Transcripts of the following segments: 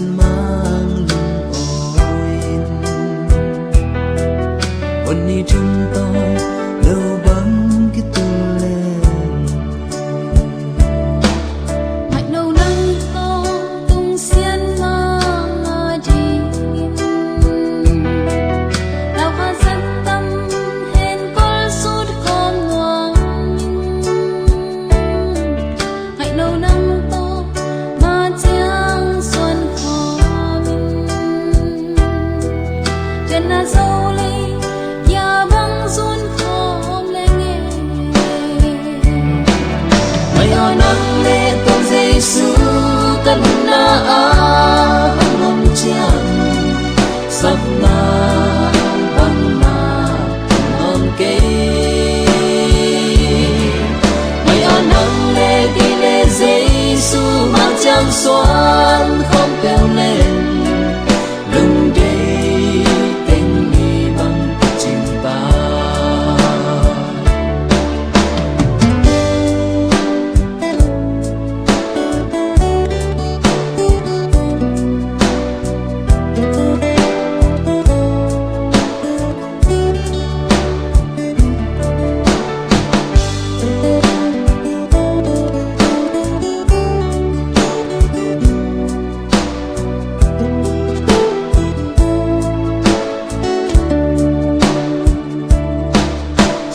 xuân mang lùng ôiวันนี้chúng tôi đâu bắn cái tu lên mạch đầu nắng to tung xiên mang mà đi đào pha dẫn tâm hên col sút con ngoan mạch đầu nắng to mà chiang xuân khó mình chân là dâu ly ya băng run khom lên nghe mày ở nắng lệ tôn Giêsu cần na hăng ngom chiang sắp na băng na ngon kê mày ở nắng lệ đi lệ Giêsu mang trang xoan không bèo lên lưng đây tên mi bằng chim ta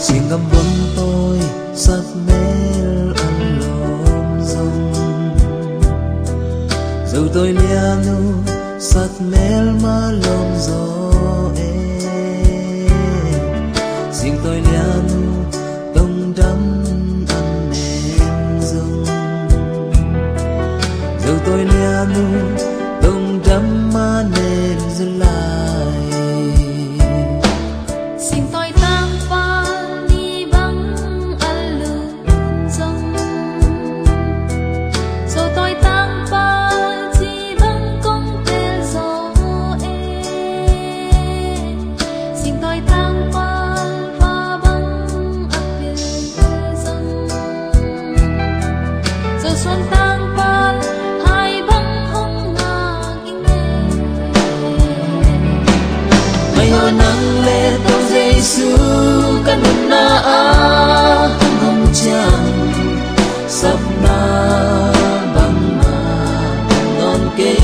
xin ngâm bóng tôi sát mel ăn lom rong dầu tôi lia nu sát mel mà lom gió xin tôi lia nu tông đắm ăn em rong dầu tôi lia nu tông đắm mà nên dừng lại xin tôi tăng pha đi băng ăn lưng rong rồi tôi tăng pha chỉ băng công tên gió xin tôi tăng pha băng ấp biển rong rồi xuân tăng pha hai băng hông ngang in mày ở nắng lệ tôn Giêsu cần na hăng ngom chiang sắp na băng na ngon kê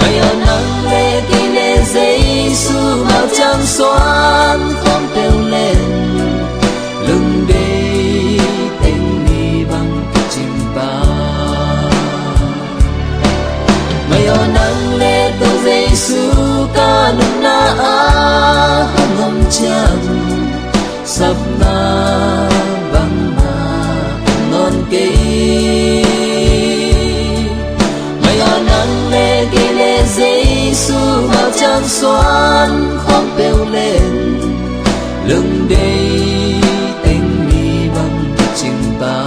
mày ở nắng lệ đi lệ Giêsu mang trang xoan không bèo lên lưng đây tên mi bằng chim ba mày ở nắng lệ tôn Giêsu ca nung na hăng ngom chiang sắp na băng na ngon kê mày ở nắng lệ đi lệ Giêsu mang trang xoan không bèo lên lưng đây tên mi bằng chim ba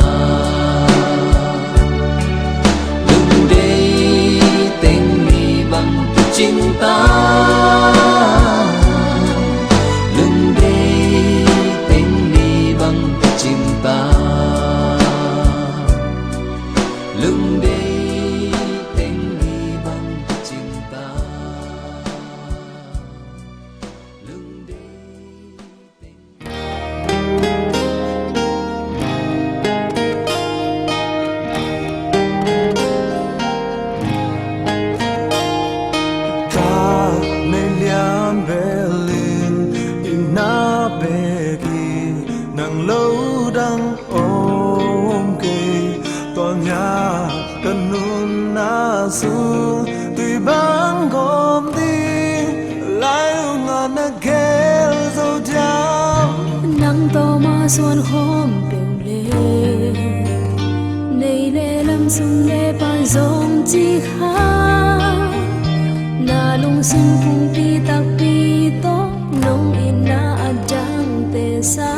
lưng đây tên mi bằng chim ta lưng đây tên mi bằng chim ta lưng đây tên mi bằng chim ta lưng đây ta nay liam belin ina begi nang lâu đăng ôm kề toàn nhà cần nun na su tuy băng gom đi lại ngàn na kel dâu cháo nắng to mà xuân hôm bèo lê này lê lâm sung lê pan dòng chi khác na lung sung phung pi tak pi to nong in na adang te sa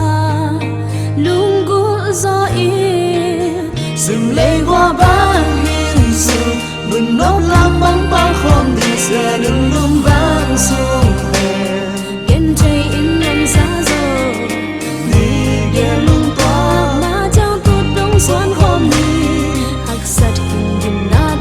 lung gu gió yên dừng lê qua băng hiên sương mừng nốt lam băng băng không đi xe đừng lung vang sung hè yên trời in năm xa rồi đi ghé lung toa na chao tụt đông xuân hôm đi hắc sắt hình dùm na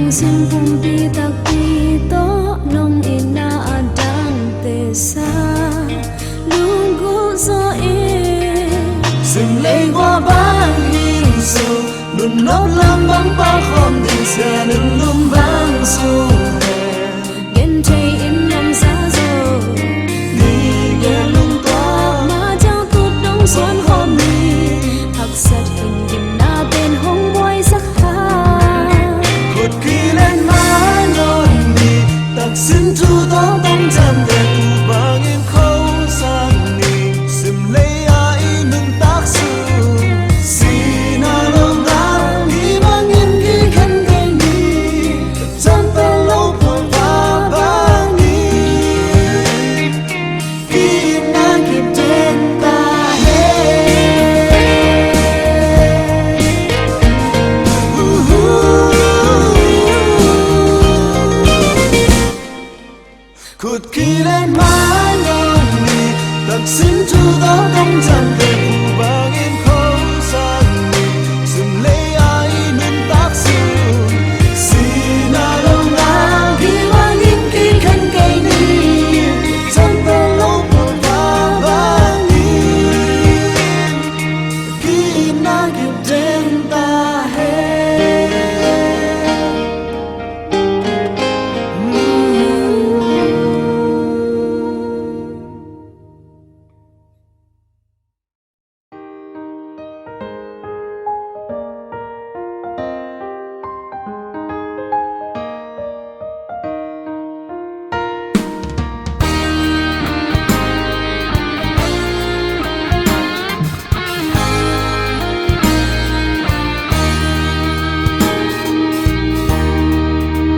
lung sim pum pi tak pi to nong ina adang te sa lung gu zo e sừng lấy qua băng hình sâu nụ nốt lam băng ba khom đi xe nụ lum băng sâu gen chei im nam sa zo đi nghe lung to ma chao tut dong son khom ni thak sat hình im na tên hong boy sắc ha cột kỳ lên má non đi tạc xin chu to tông chân để tu băng em khâu sang đi sim lấy ai nâng tác sư xin à lòng đau đi băng em khi khăn gây đi chân ta lâu phong và băng đi khi na kịp trên ta hết cột kỳ lên má non đi tạc xin chu to tông chân để tu băng em khâu sang đi sim lấy ai nâng tác sư xin à lòng đau đi băng em khi khăn gây đi chân ta lâu phong và băng đi khi na kịp trên ta hết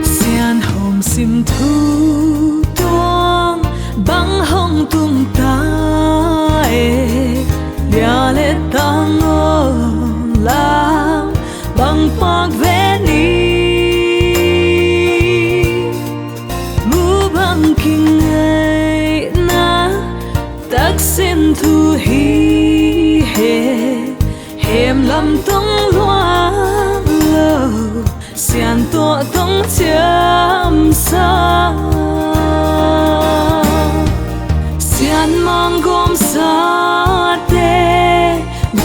xian hồng sim thu tuang băng hồng tung ta lia lệ tang o lam băng pak ve ni mu băng kinh ngày na tak xin thu hi he hem lam tông loa lâu xian to tông chiam sa xian mang gom sa te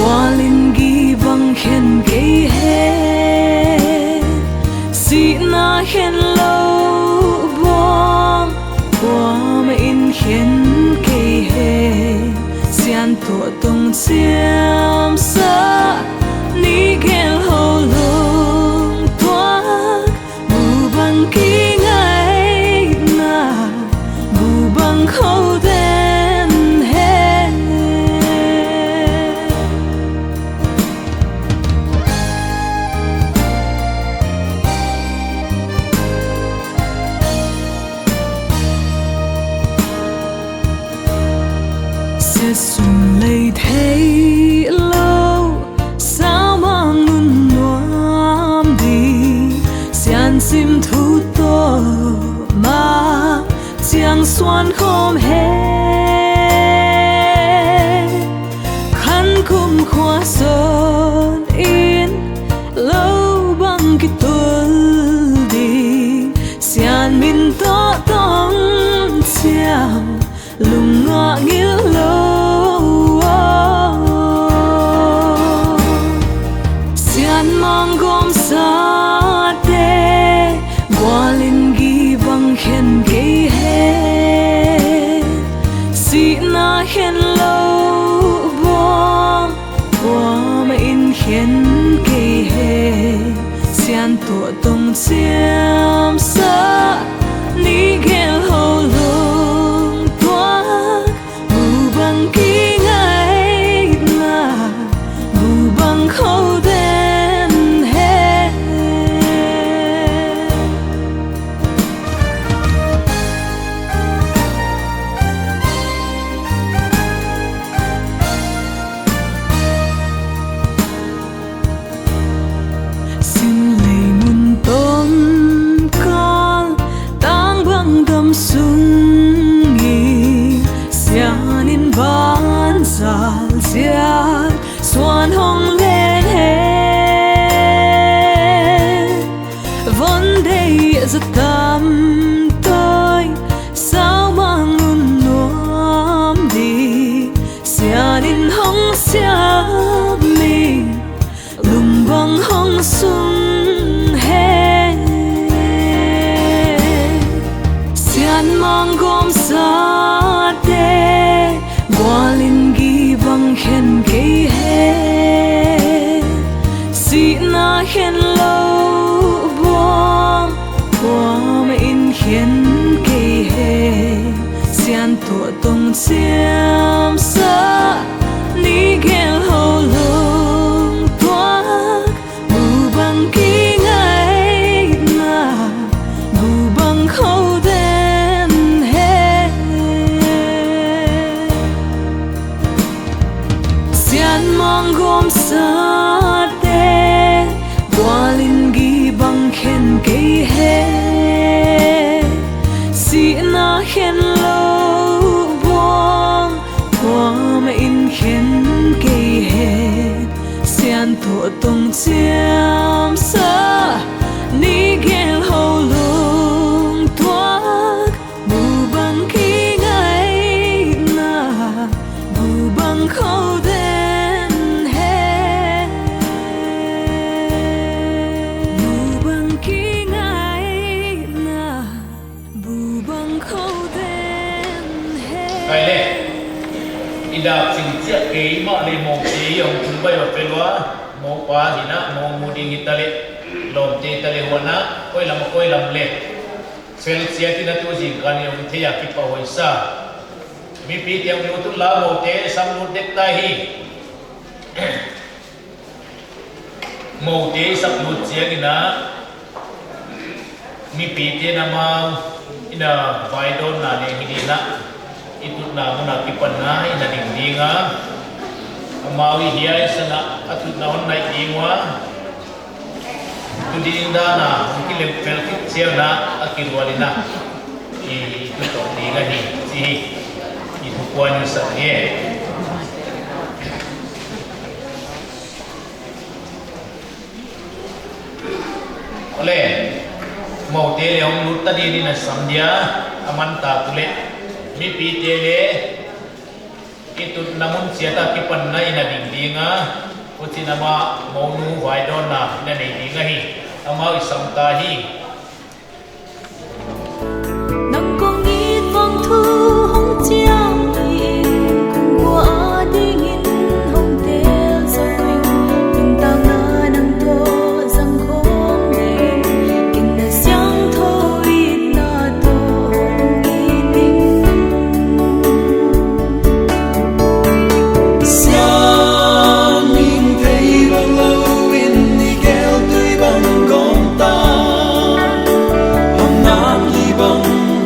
walin gi bang khen ge he si na khen lâu bom bom in khen ge he xian to tông chiam sa ni gel ho lung toak bu bang ki ngai na bu bang khâu den he sẽ sum lấy thấy lâu sao mang nun nuam đi xian sim thu to ma chiang xoan khom he khăn kum khoa son in lâu băng ki tul đi xian min to tong chiang lung ngọ ngil lâu xian mang gom sa te walin gi bang khen ge he si na khen lâu bom bom in khen ge he xian to tông chiam sa ni gel ho lung toak bu bang ki ngai na bu bang khâu den he xin lệ mun tông mang gom sa te Gwalin gi bang khen ke he Si na khen lâu buông Qua me in khen ke he Sian to tong xiêm sa Ni gel ho lung toak Bu bang ki ngai na Bu bang khâu den he Sian mang gom sa te Gwalin gi bang khen ke he Si na khen lâu buông Qua me in khen ke he Sian to tong xiêm sa Ni gel ho lung toak Bu bang ki ngai na Bu bang khâu den he Bu bang ki ngai na Bu bang khâu den he Cái này, đi đạp chỉnh chiếc cái mọ lên một tí ông chúng bây giờ phải loa một quá gì nè một một đi nghịch ta lệ lồng tê ta lệ hoàn á quay làm lệ xem xe thì nó tôi gì cái này ông thấy cái bảo hồi xa mi pi tiệm lưu tu lá một té sam lưu đếch tai hi một té sắp lưu xe cái nè mi pi té nằm ina vài đôn là để cái gì nè itu na muna kipan na ina dingdinga amawi hiya sana atut na on nai ingwa tudinda na kilem pel kit sia na akirwalina itu to dinga hi si itu kuan sa ye ole mau te leong lut ta di na samdia amanta tule mi pi tele itu namun siata kipan na ina dingdinga uti nama maunu vaidon na ina dingdinga hi ama isam ta hi nang kong ít vang thu hong chiang yên cùng qua ding in hong tel sa wing in ta na nang to sang khom ding kin na xiang tho ít na to i ding Sian mình thấy bằng lâu in đi kéo tươi bằng con ta Hồng nam đi bằng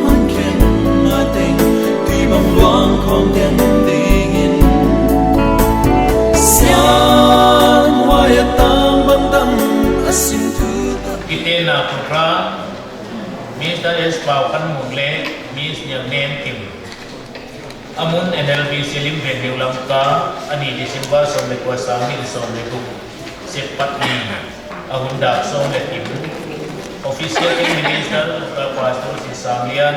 hân khen mà tình Tùy bằng loang không đen tình in Sian hoa ya tam bằng tâm asin thư ta kite na program Mr. S pau kan mungle mis yang name kim amun NLB silim venue lamka ani December som le kuasa mi som le ku sepat ni ahunda som le kim official minister ka pastor si sanglian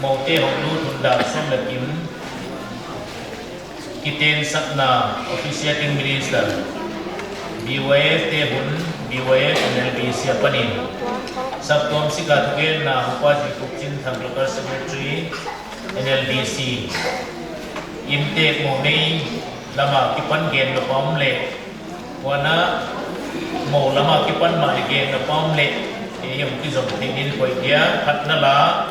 mote hoklu hunda som le kim kiten sakna official minister BYF te hun BYF NLB siapanin Sabtom Sikatugen na Upasi Kupchin Thang Local Secretary NLBC Intake mo may lama kipan gen na pamle wana mo lama kipan maligen na pamle yung kizom tingin ko iya at nala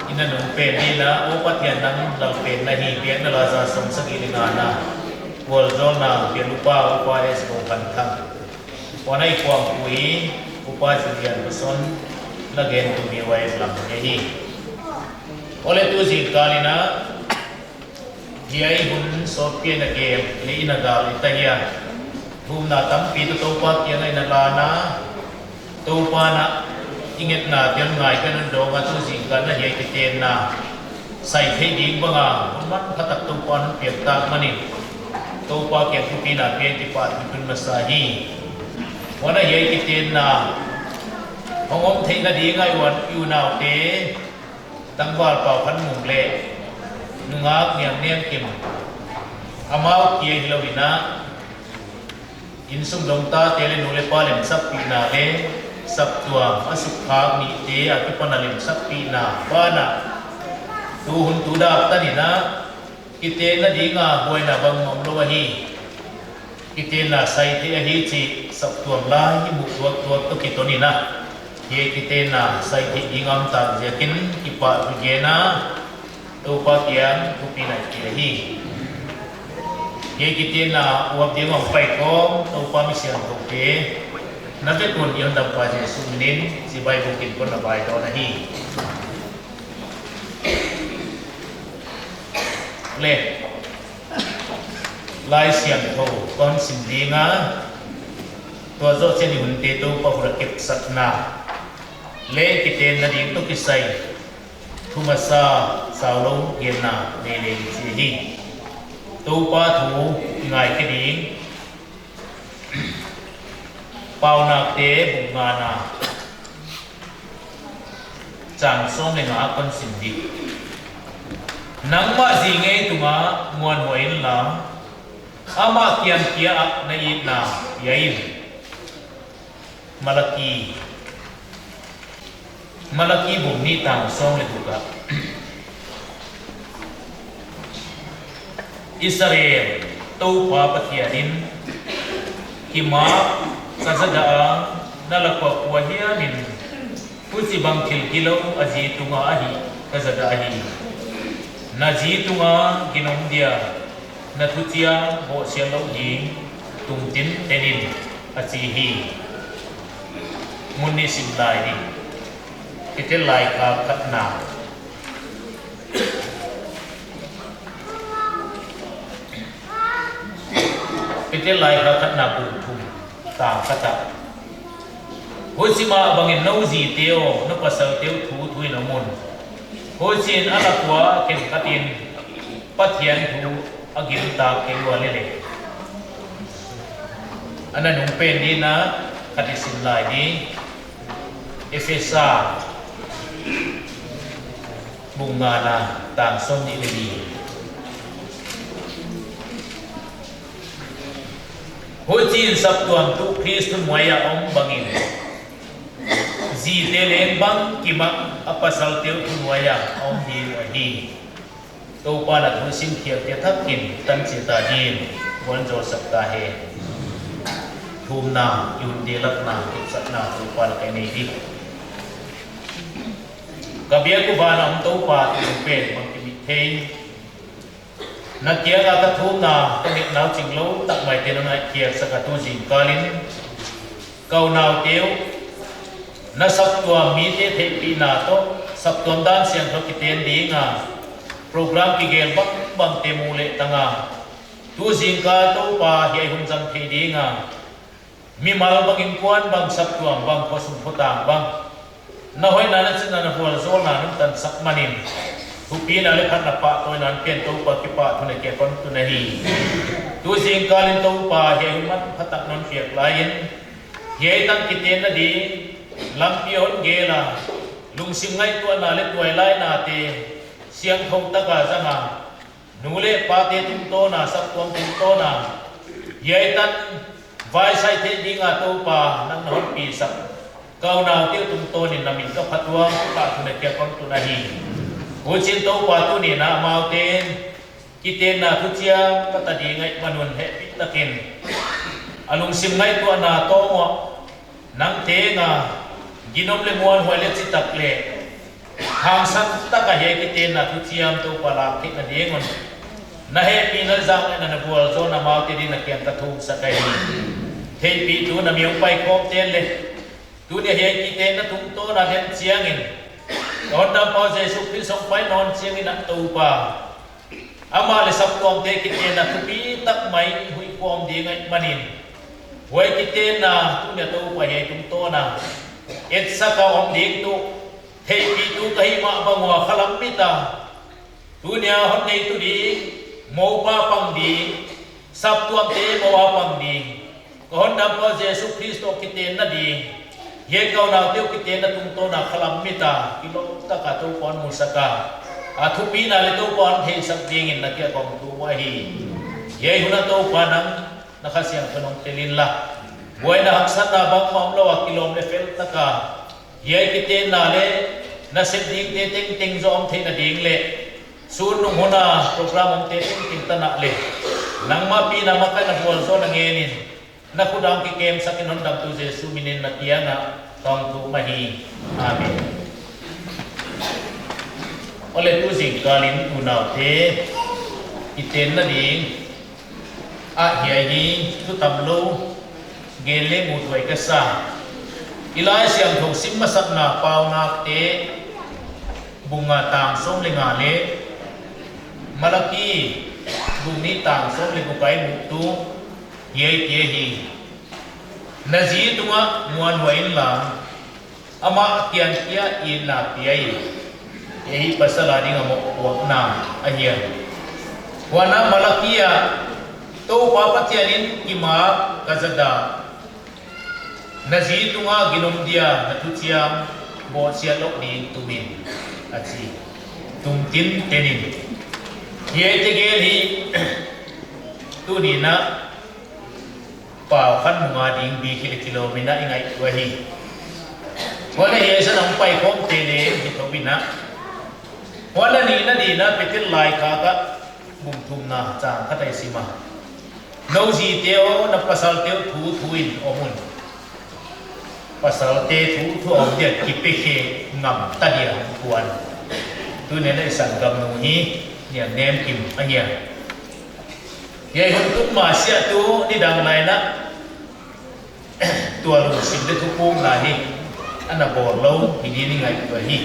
inanong pwede na o patyan ng lampen na hibiyan na laza sa gilingana Walzon na bilupa upares mo kantang wana ikuang kui upas dian beson lagen tumiwai lam yehi oleh tu si kalina hiai hun sopie na game ni inagal itahia hum na tampi tu topak yang ina lana topa na inget na tiang ngai kan do nga tu si kan na hiai kiten na sai thei ding banga man khatak topan piak tak mani topa ke pupina pe ti pat kun masahi wana hiai kiten na Ông thấy là đi ngayวันอยู่nào thế tăng vào bảo phấn mùng lệ nung áp niệm niệm kim amau kia hilovina in sum dong ta tele nule palem sap pina le sabtuang asukha mi te atupanalim sakpina bana tuhun tudap tanina kite na di nga buhay na bang mamlawahi kite na saite ahi chi sabtuang lahi mutuak-tuak to kito nina ye kite na saite ingam tan yakin kipa tujena tupa tiang tupina kirahi ye kite na uap dia mampai kong tupa misiang toke nabe kun yon dampa je suminin si bai bukin kon na bai do nahi le lai siam tho kon sim dinga to zo chen yun te to pa hura kip satna le kite na ding to kisai thumasa saulo yena ne le chi hi to pa thu ngai ke ding pau na te bunga na chang song le nga kon sim di nang ma ji nge tunga muan hoin la ama kian kia ak na i na yain malaki bum ni tang song le tuka Israel to pa pathianin kima sasada nalakwa wahianin pusi bangkil kilo aji tunga ahi kasada ahi naji tunga ginom dia natutia ho sialo ji tungtin tenin achihi muni simlai ni kite lai ka katna kite lai ka katna pu ta kata hosima bangin nauzi teo no pasal teo thu thui na mun hosin alakwa ken katin pathian thu agil ta ke walele ana nung pen ni na katisin lai ni Efesa bunga na tang som ni lebi hojin sabtuan tu Kristus moya om bangin zi teleng bang kima apasal teu moya om hi wahi to pa na thu sim khia te thakin tan chita din bon jo sabta he thum na yun de lak na sat na to pa kai nei di kabia ku ba na to pa tu pen bang ki thei na kia ga ka thum na ta ni nau ching lo tak mai te na kia sa ka tu jing kalin kau nau teu na sabtua mi te the pi na to sabtuam dan siang to ki ten di nga program ki gel bang te mule tanga tu jing ka to pa hi hun jam the di nga mi mal bang in kwan bang sabtuam bang pasum photang bang na hoi na na chin na hol zo na num tan sak manin hupi na le phat na pa toy nan ken to pa ki pa thune ke kon tu na hi tu jing kalin to pa he mat phatak non fiak lain he tan ki ten na di lam pi hon ge la lung sim ngai tu na le tuai lai na te siang thong ta ka janga nule pa te tum to na sak tuam tum to na ye tan vai sai te dinga to pa nang hon pi sak kau na te tum to ni na min ka phatwa pa thune ke kon tu na hi Hujin to pa tu ni na mauten kiten na thuchia patadi ngai manun he pitakin alung sim ngai tu na to mo nang te nga ginom le muan hoi le chitak le hang san ta ka he kiten na thuchiam to pala ki na dingon na he pi na jang na bual zo na maute di na kiam ta thu sa kai he pi tu na miong pai kop ten le tu ne he kiten na tum to na hen chiangin Don da pa Jesu Christ song pai non chiang ina tu pa ama le sap kom te kite na thupi tak mai hui kom di ngai manin hoi kite na tu ne tu pa he tum to na et sa ka om dik tu he pi tu kai ma ba ngwa khalam mi ta tu nya hon nei tu di mo pa pang di sap tuam te mo wa pang di kon da pa Jesu Christ to kite na di ye kau na teu kite na tum to na khalam mita kilo ta ka to pon musaka athupi na le to pon the sak ding in na kya kong tu wa hi ye huna to panang nakasiang kanong telin la buai na haksat na bang mamlo a kilom le fel taka yai kiten na le na sep ding te ting ting zo om the na ding le sun nung hona program om te ting ting ta na le nang ma pi na ma ka na bol so na ngenin na kudang ki kem sa kinon dam tu Jesu minin na tiya na tong tu mahi amen ole tu sing kalin tu na te iten na ding a hiai hi tu tam lo gele mu thoi ka sa ilai siam thong sim masak na pau na te bunga tang som le nga le malaki bumi tang som le bukai mu tu yei tie hi nazi tunga muan wain la ama tian tia in na tiai ei pasala ding amo wak na ahia wana malakia to papa tianin ima kazada nazi tunga ginom dia natuchiam bo sia lok ni tumin achi tumtin tenin ye te ge li tu ni na pa khan munga ding bi kilomina ingai wahi wala ye sa nang pai khom te le hi thobina wala ni na petil lai ka ka bum thum na chang khatai sima no ji teo na pasal teo thu in omun pasal te thu om dia kipeke ngam tadia kuan tu ne na san gam nu hi nia nem kim ania ye hun tu ma sia tu ni dang lai na tua lu sim de thu pung na hi ana bor lo hi ni ngai tu hi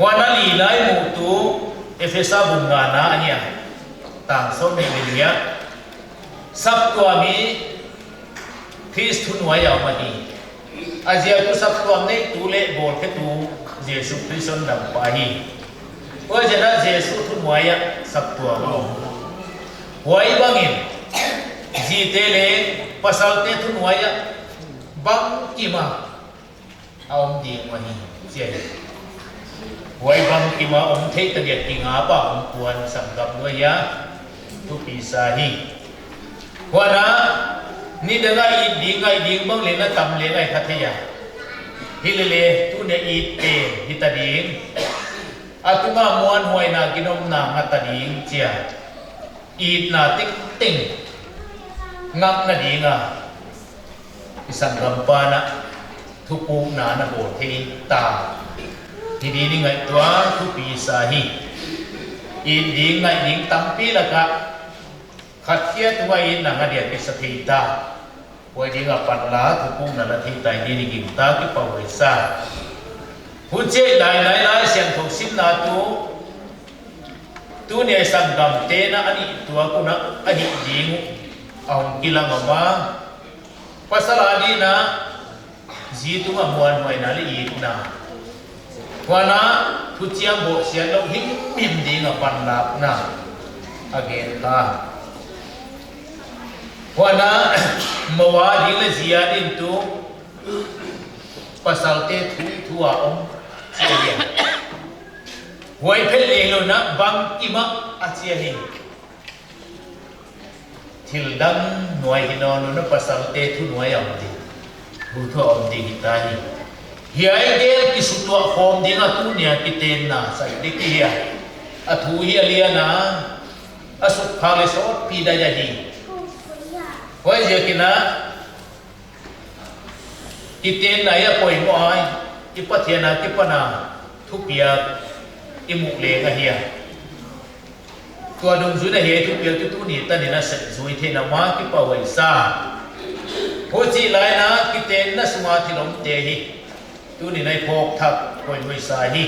wana li lai mu tu efesa bunga na ania tang so me lia sab tua mi Christun wa ya ma hi azia tu sab tua nei tu le bor ke tu Jesu Kriston dam pa hi o jana Jesu tu wa ya sab tua lo wai bangin ji te le pasal te tu wa ya bang ki ma aum di ma hi je wai bang ki ma om thei ta dia ki nga ba om tuan sam gam lo ya tu pi sa hi wana ni danga I ding bang le na tam le ngai khathaya hilele tu ne I te hitading atuma muan hoi na ginom na ngatading chia I na tik ting ngak na dinga isang rampa na thupu na na bo thei ta hidi ni ngai tua thu pi sa hi I ding ngai ding tampi la ka khatia tuwa in na ngadia ke sa thita poi dinga patla thupu na la thita ni ni gim ta ki pawai sa hu che lai siang thong sim na tu ne sang gam te na ani tua ku na ani ding aung kilang ma pasala di na ji tu ma muan mai na li I na wana thu chiam bo sia lo hing pim ding a pan lap na again ta wana mawa ding le zia din tu pasal te thu a om chia hoi phel le lo na bang ima a chia hi thil dang noi hi no no pasal te thu noi am di hu thu om di ta hi hiai gel ki sutwa khom ding a tu nia ki ten na sai de ki hi a thu hi alia na asuk phale so pi da ya hi hoi je kina kiten na ya poi mo ai ki pathiana ki pana thupia imu le nga hiya tua dong zu na he thupia tu ni ta ni na se zui the na ma ki pa wai sa ho chi lai na kiten na suma thilom te hi tu ni nai phok thak poi wai sa hi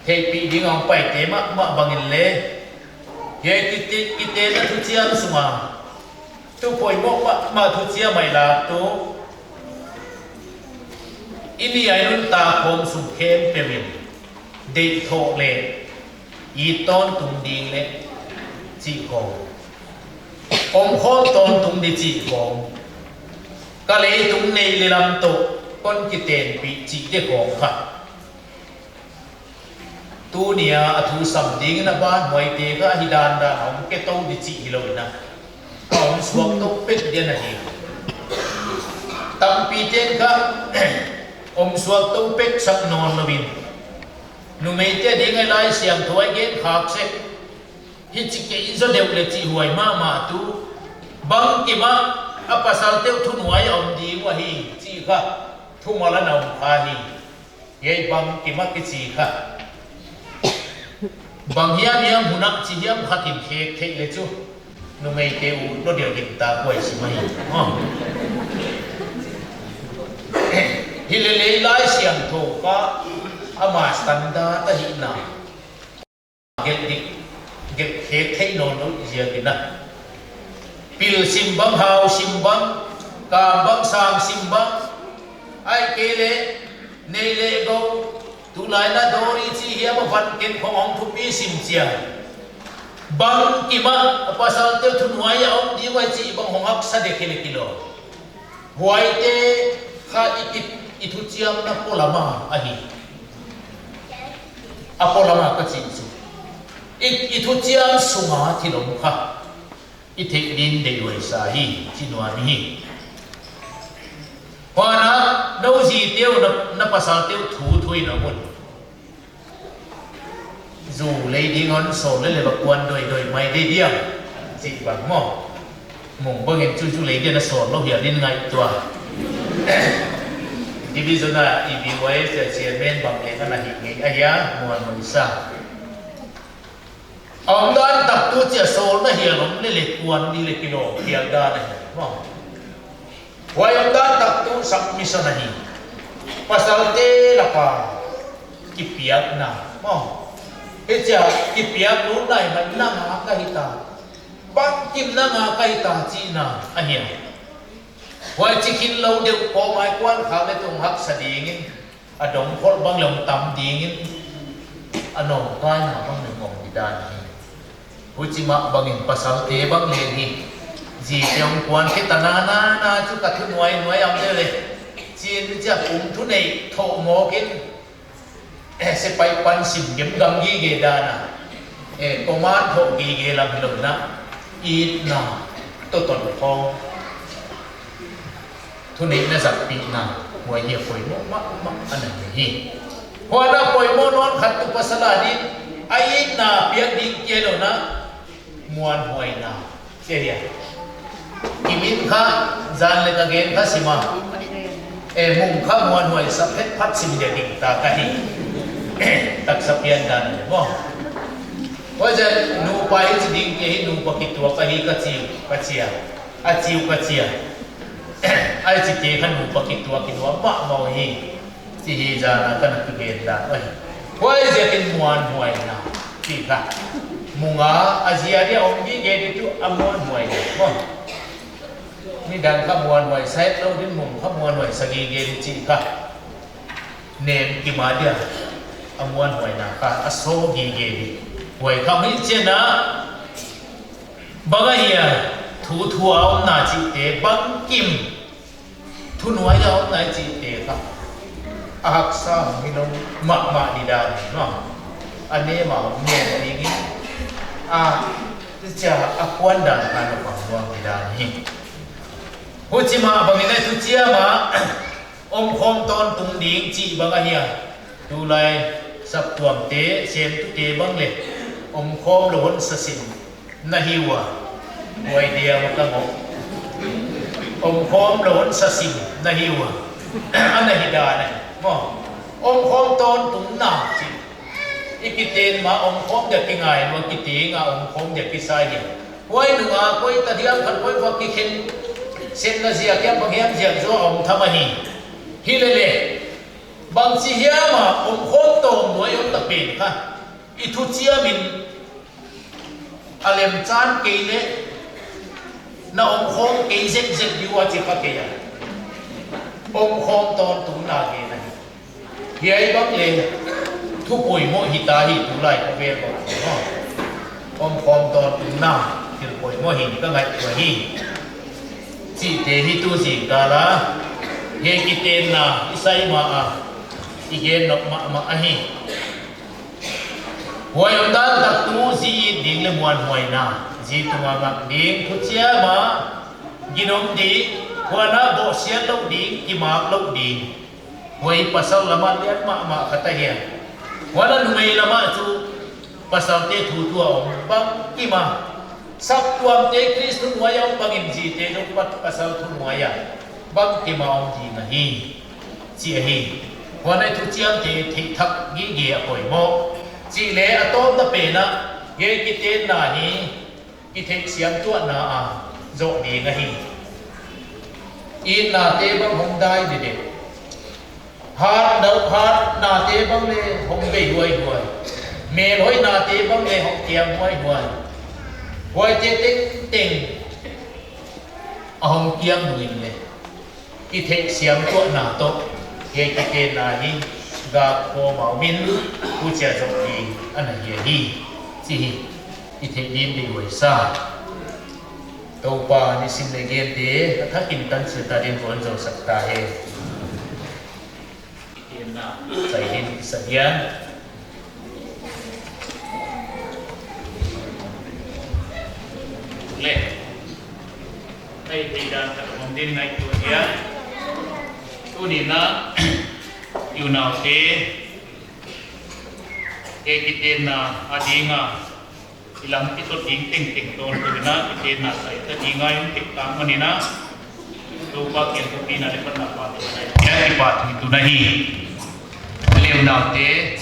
he pi ding ong pai te ma bangin le he kiten na thu chiam suma tu poi mo ma thu chia mai la tu ini ai nun ta khom sum khem pevin de tho le I ton tung ding le chi khom om khom ton tung di chi khom ka le tung nei le lam to kon ki ten pi chi de khom kha tu nia athu sam ding na ban moi te ka hidan da om ke to di chi hiloi na ông xuống tốc bích điên là gì tâm pi tên ka om suak to pek sak non lovin nu mei te ding ai lai siang thoi gen khak se hi chi ke in zo deu le chi huai ma tu bang ki ma apasal teu thu nuai om di wa hi chi kha thu ma la nom kha hi ye bang ki ma ki chi kha bang hiam hiam hunak chi hiam khatim khe le chu nu mei te u no deu dik ta koi si mai hi le lai siang tho ka ama standa ta hi na get dik get khe no no zia ki na pil simbang hau simbang ka bang sang simbang ai kele nei le go tu lai na dori chi hiam van ken khong ong thu pi sim chia bang ki ma pasal te thu nuai ong di wai chi bang hong hak sa de kele kilo huai te kha ikit itu chiam na polama ahi apolama ka chi chu itu chiam sunga thilom kha ithe din de wai sa hi chinwa ni wana no ji teu na pasal teu thu thui na mun dù lấy đi ngon sổ lấy bạc quan đôi mày đi đi chị bằng mò mùng bao nhiêu chú lấy đi là sổ nó hiểu đến ngày tua thì bây giờ là ý quay sẽ chia bên bằng cái là hình hình ấy á muôn muôn sa ông đoán tập tu chia sổ nó hiểu lắm lấy lịch quan đi lịch kilo hiểu đa này mò quay ông đoán tập tu sắp mission này pasal te là pa kipiak na mò Eja kipiak lu dai man na nga kahita bang kim na nga kahita china ania wai chikin lo deu ko mai kwan kha le tung hak sa dingin adong khol bang long tam dingin anong kai na bang ne ngom bidan hi uchima bangin pasal te bang le hi ji pyong kwan ke tanana na chu ka thu nuai am de le chin ja thu nei tho mo kin se pai pan sim gem gam gi ge dana command tho gi ge lam lum na it na to ton phong thu nei na zat pi na wa ye poi mo ma anan hi wa da poi mo non khat tu pasala di ai na piak ding ke lo na muan hoi na se ya kimin kha zan le ka gen kha sima mung kha muan hoi sa phet phat sim de ding ta ka hi tak sapian dan mo wajan nu pai ding ke nu pakitwa ka hi ka chia ai chi te khan nu pakitwa kinwa ma mo hi chi hi jana kan ku gen da ai wai je kin muan huai na ti ka munga azia dia ong gi ge tu amon huai mo ni dan ka muan huai sai lo din mung ka muan huai sagi ge chi ka nem ki ma dia amuan huai na ka aso gi ge di huai ka mi che na baga hiya thu au na chi te bang kim thu nuai au na chi te ka ahak sa mi no ma di da no ane ma ne ni gi cha akwan dan ka no pa wa di da ni ho chi ma bang ni tu chia ma om khom ton tung ding chi baga hiya tu lai sắp tuam te xem tu te bang le khom lo hon sa sin na hiwa wai dia ma ka ngo khom lo hon sa sin na hiwa ana hida ne mo khom ton tung na chi ikiten ma khom de ki ngai lo ki te nga khom de ki sai hi wai nu nga koi ta diam khan koi wa ki khen sen na zia kya bang hiam zia zo thama hi hi le bang chi hiama khom tom noi ta pin kha I thu chia min alem chan ke ne na khom ke zek diwa chi ka ke ya khom ton tu na ke na hi ai bang le thu poi mo hi ta hi tu lai ko ve ko khom ton tu na ti poi mo hi ka ngai ko hi chi te hi tu si ka la he ki ten na isai ma a igen nok ma a hi huai on dan tak tu zi ding le muan huai na zi tu ma ding thu chia ma ginom di wana bo sian lo ding imak lo ding wai pasal lama liat ma kata ya wana lumai lama tu pasal te thu tua bang ima sak tuam te Kristus wayang bangin ji te lo pat pasal thu waya bang ima om ji nahi ji hi wana tu chiang te thik thak gi gi apoi mo ji le atom ta pe na ye ki te na hi ki thek siam tu na a zo ni ngahi in na te bang hong dai de de hat nấu hat na te bang le hong be huai huai me loi na te bang le hong tiam huai huai te ting ting hong tiam nin le ki thek siam tu na to ye ki te na hi ga ko mau min ku chia zo ki an ye hi chi hi ki thek nim de huai sa tàu pa ni sin le gen de tha kin tan se ta din von zo sak ta he in na sai hin sadian le ai ti dan ta mong din nai tu dia tu ni na yu na te e ki ten na adinga ilang ito ting ton ko na ite na sa ita inga yung tikang manina lupa kaya ko pinalipan na pati kaya ipat ito na hi baliw na te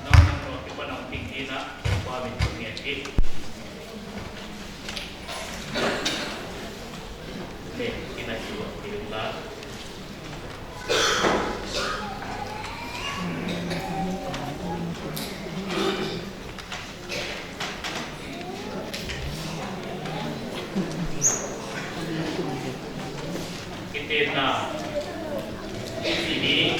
nang nang pa ng tingin na pamit ko niya kinasiwa ko na na ini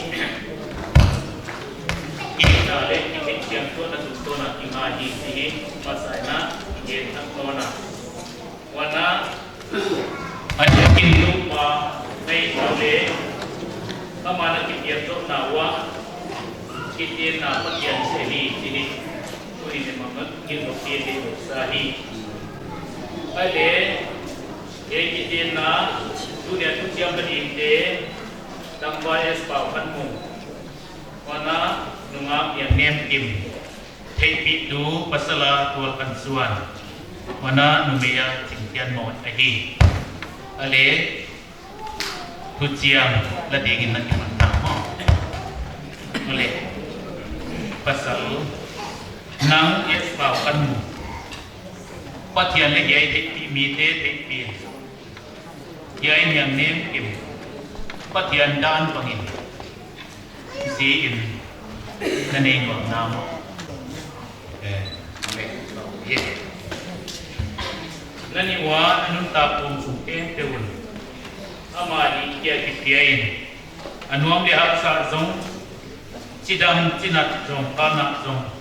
kita le kita tu na tu na imaji ini pasana ini tak kona wana ada kintu pa nei ole kamana kita tu nawa kita na patian seli ini kuri ne mamat kintu kita sahi ale kita na dunia tu tiang berinte tambah es bau kanmu wana nungap yang nem tim tepi tu pasala tual kansuan wana numia cingtian mod ahi ale tu tiang la dingin na kiman tamo ole pasal nang es bau kanmu patian le yai tepi mi tepi yai yang nem kim patian dan pangin si in naneng wang namo ye nani wa anun tapum suke teun amali kia kipiain anuam le hak sa zong cidam cinat zong kana zong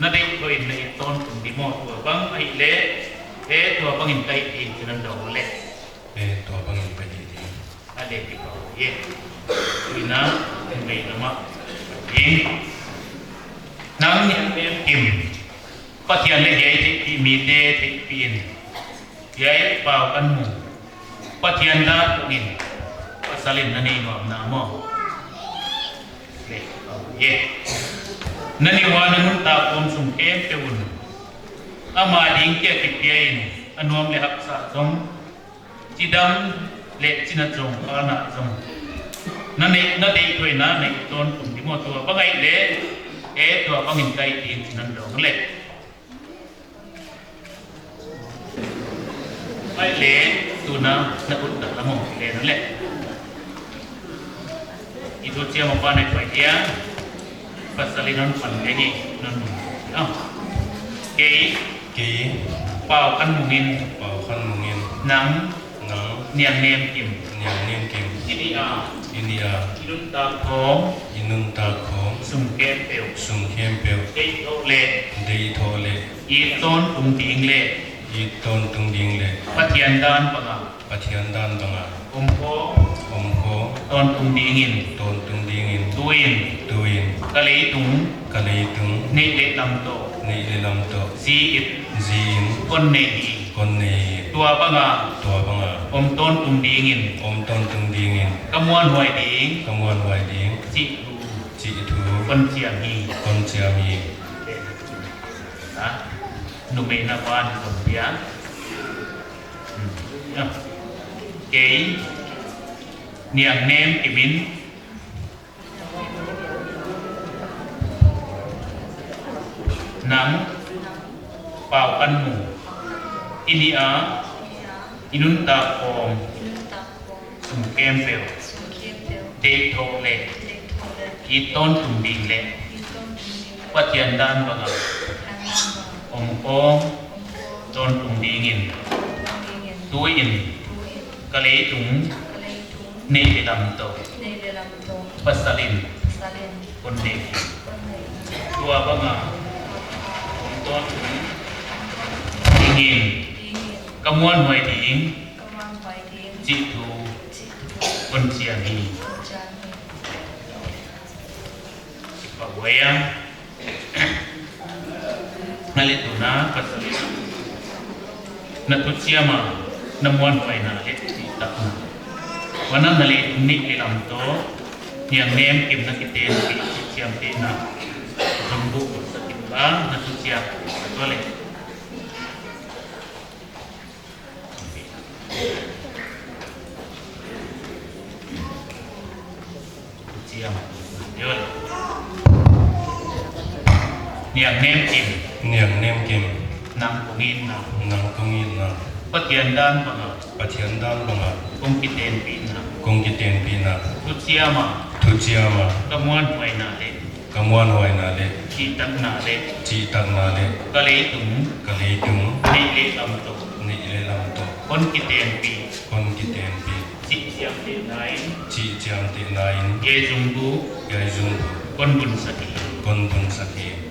nadai ko in nei ton tum di mo tu bang ai le tu bangin kai in kinan do le to bangin pa di ade ki ko ye ina en mai lama ye nang ni em kim patian le ye ti mi de ti pin ye pau kan mu patian da ngin pasalin nani no na mo le ye nani wa nun ta pom sum kem te un ama ding ke ti pin anuam le hak sa dong cidam le cina jong kana jong nane nade koi na ne ton tum di mo to bangai le to bangin kai tin cinan dong le ai le tu na ut da lamo le na le itu cia mo pa ne pai dia pasalinan pan ni nan ke pau kan mungin nang niang nem kim India inun ta khom sum kem peu dei thole i ton tung ding le pathian dan panga om ko ton tung ding in tuin kalei tung nei le lam to si it kon nei tua panga om ton tum dingin om ton tung dingin kamuan huai ding kamuan wai ding si tu chi thu kon chiam hi kon chia miนะนุเมนาบานสมเปียเก๋เนียงเนมกิมินหนังเป่ากันหมูอินีอาอินุนตาโอมสุมเกมเปลเดโทเล็กกีต้นตุ่มดิงเล็กวัดเทียนด้านบังอาองค์โป้งต้นตุ่มดิงินตัวอินกะเลตุงเนเดลัมโตปัสสลินคนเด็กตัวบังอาองค์ต้นตุ่มดิงินกำมวนหวยดิงจิตูคนเชียมีปะเวียงNalituna pasal natusiama namuan paina let takna wana nalit nik lilam to yang nem kim nakiten ki siam tina rumbu sakimba natusiap tole siam yol yang nem kim niang nem kim nang pungin na nang tungin na patian dan panga pathian dan banga kung kiten pin na kong kiten pina tusiama thu chiama kamuan huai na le kamuan wai na le chi tak na le chi tak na le kale tung ka le tung ni le lam to ni le lam to kon kiten pi kon kiten pi chi siam te nai chi chiam te nain ye jung bu yai zum kon bun saki kon bun saki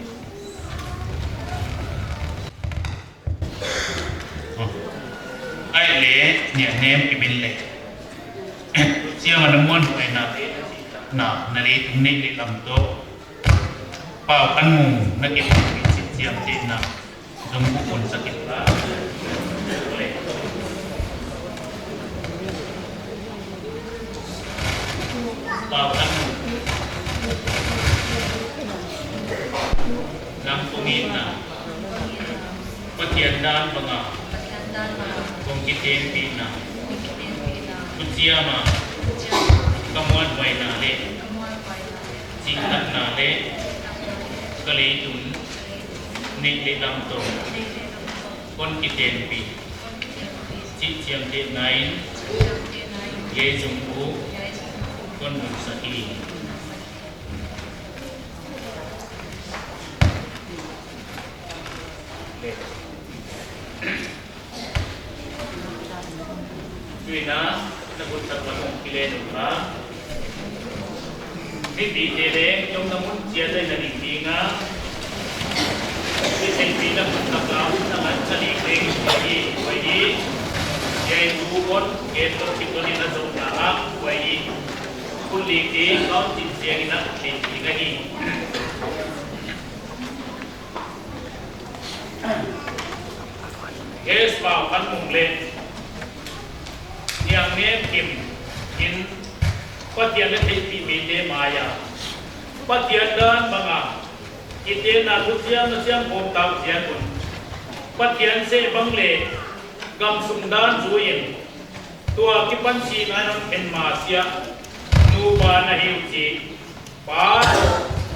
ai le nia nem ki bin le sia ma namuan huai na le na le tung ni le lam to pau kan mu na ki chi siam te na jung bu kon saki la le pau kan mu nang pungin na patian dan banga kung kiten pina kutsiyama kamuan huay na le sintak na le kalitun nili lam to kon kiten pi sit siyam te nain ye jungku kon musahi Tuina nabut sa panong kileno ka hindi tere yung namun siya ay nanintinga hindi lang nakawin naman sa libing wayi yay tukon keto sito nila sa unaak wayi kuliti kau siya inakikigani yes pa kan mong len yang nem kim in patian le ti mi de maya patian dan banga ite na lucia na siang bom tau siang kun patian se bangle gam sum dan zuin tua ki pan si nganon en ma sia nu ba na hiu chi pa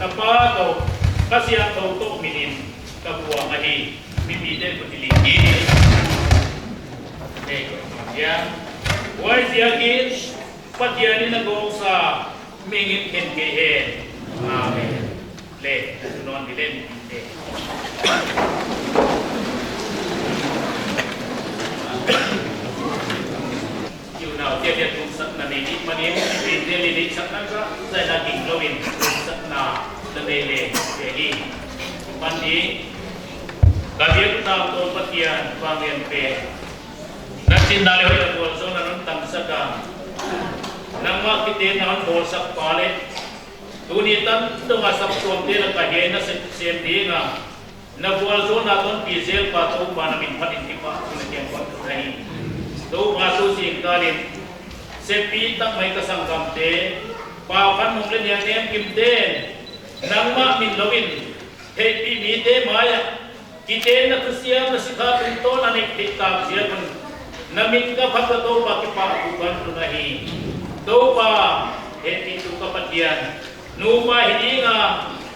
tapa to kasia to to minin ka buang ahi mi mi de ko tiliki de ko ya Wai siagin patiani na gong sa mingin ken kehen. Amen. Le, non dilen le. Yêu nào tiệt tiệt cũng sắc na này mà nếu vì tiệt đi sắc na ra sai là kinh lowin sắc na là về le đi. Ban đi cái việc tao tôi patian vang lên về. Nasin dali hoy ang bolso na nun tamsaka nang makitin na ang bolsak palit tunitan ito nga sa pagkuwamdi ng kahena sa CMD nga na bolso na itong pisil pato ba namin paninti pa kunatiyang pagkakahin tu ma tu si kalin sepi tak mai kasang kamte pa kan mong len yang nem kim den nang ma min lovin hei pi mi te maya kite na kusiam na sikha pinto na nik tik tak sia kun namin ka phat to pa ki pa ku kan tu nahi to pa hei tu kapatian nu ma hidinga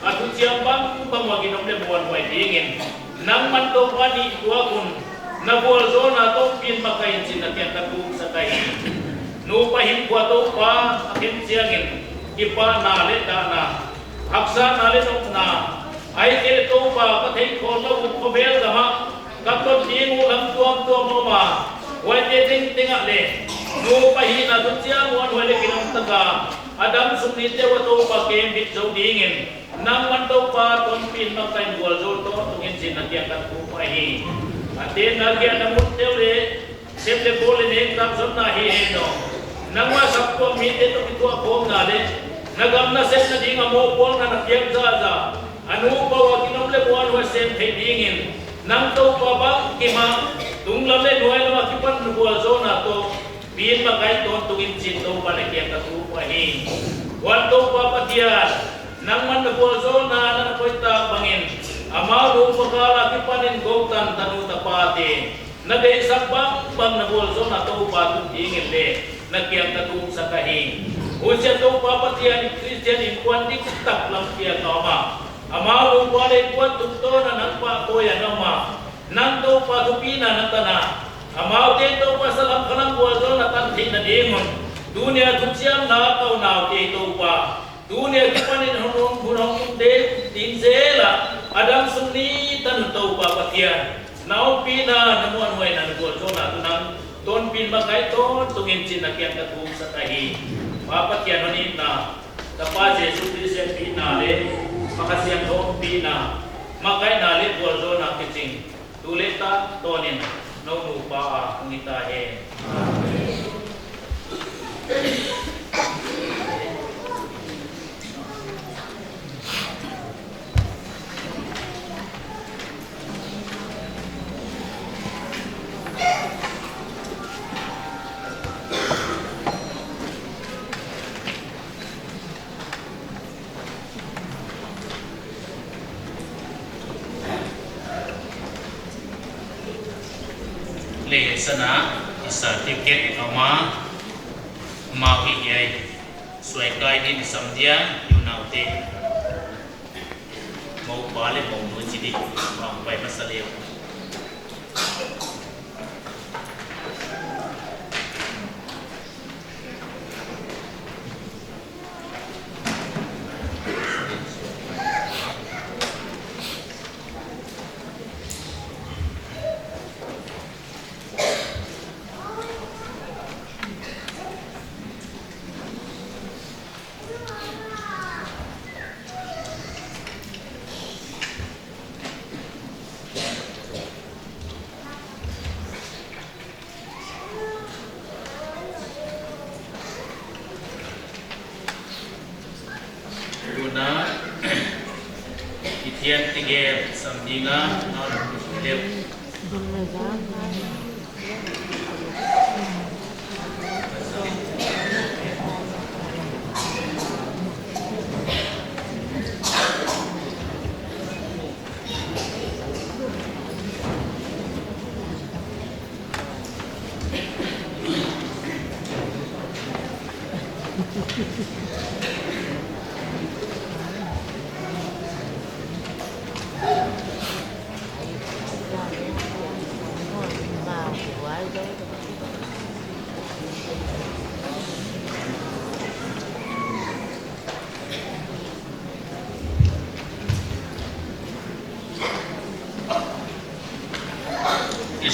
atu siam bang ku bang wagi nom le buan wai dingin nang man to pa ni tua kun na bual zona to pin makain sin na tiang katu sa kai nu pa him kwa to pa akin siangin ipa na le da na haksa na le no na ai ke to pa ka thei ko lo ko bel da ma ka to ti mu lam tuam mo ma wa je ting ting a le nu pa hi na tu chiang wan wa le kinam ta ka adam sumni te wa to pa ke bit zo dingin nang man to pa ton pin makain bual zo to tungin sin na tiang katu pa hi ate nagya namut teule semle bole ne tam som na hi no nangwa sakko mi te to kitwa bom na le nagam na sem na dinga mo bol na nakyam za za anu pa wa kinom le buan wa sem thei dingin nang to pa ba kima tung lam le noy la kipan nu bol zo na to pin ma kai ton tungin sin to pa le kya ka tu pa hi wan to pa patian nang man nu bol zo na na koita bangin amaru pakala kipanin gautan tanu tapate nagay sabang bang nabol zo na to pa tu ingin le nagyang tatung sa kahing usya to papatian Christian in kwanti kutak lang kiya kama amaru wale kwat tukto na nagpa koya nama nang to pa tupina na tana amaru te to pa salam kalang zo na tanthi na dingon dunia tusyang na kau na te to pa dunia kipanin hunong hunong de tinzela adam sumni tan to papatian nau pina namuan way na nagol so na tunang ton pin makai ton tungin chin na kyan katung sa tahi papatian honin na tapa Jesu Christ pina le makasiyang don pina makai na le gol so na kiching tulita tonin no nupa ngita he le sana certificate ama mawi ai suai kai din samdia yunaute mau bale mau no jidi mau pai masale Itian tiga sambinga lep